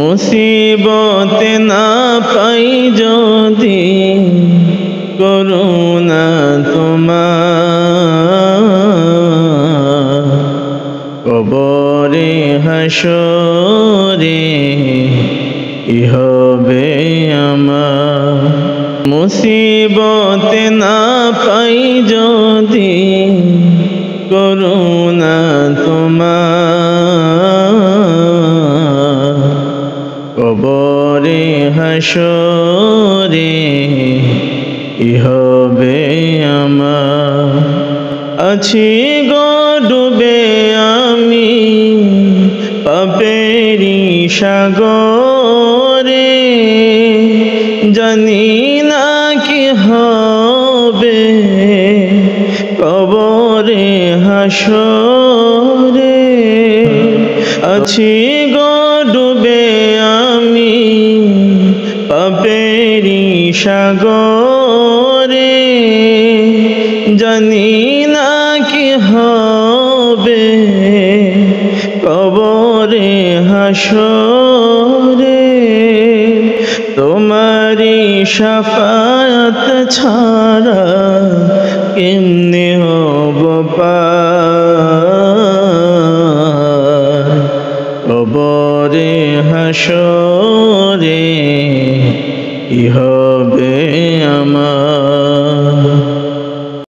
মুসিবতে না পাই যদি করুণা তোমার, কবরে হাসরে কি হবে আমার। মুসিবতে না পাই যদি করুণা তোমার, কবরে হাসরে কি হবে আমার। আছি গো ডুবে আমি পাপেরি সাগরে, জানি না কি হবে কবরে হাসরে। আছি গো ডুবে আমি পাপেরি সাগরে, জানি না কি হবে কবরে হাসরে। তোমারি শাফায়াত ছাড়া কেমনে হব পার, কবরে হাসরে কি হবে আমার।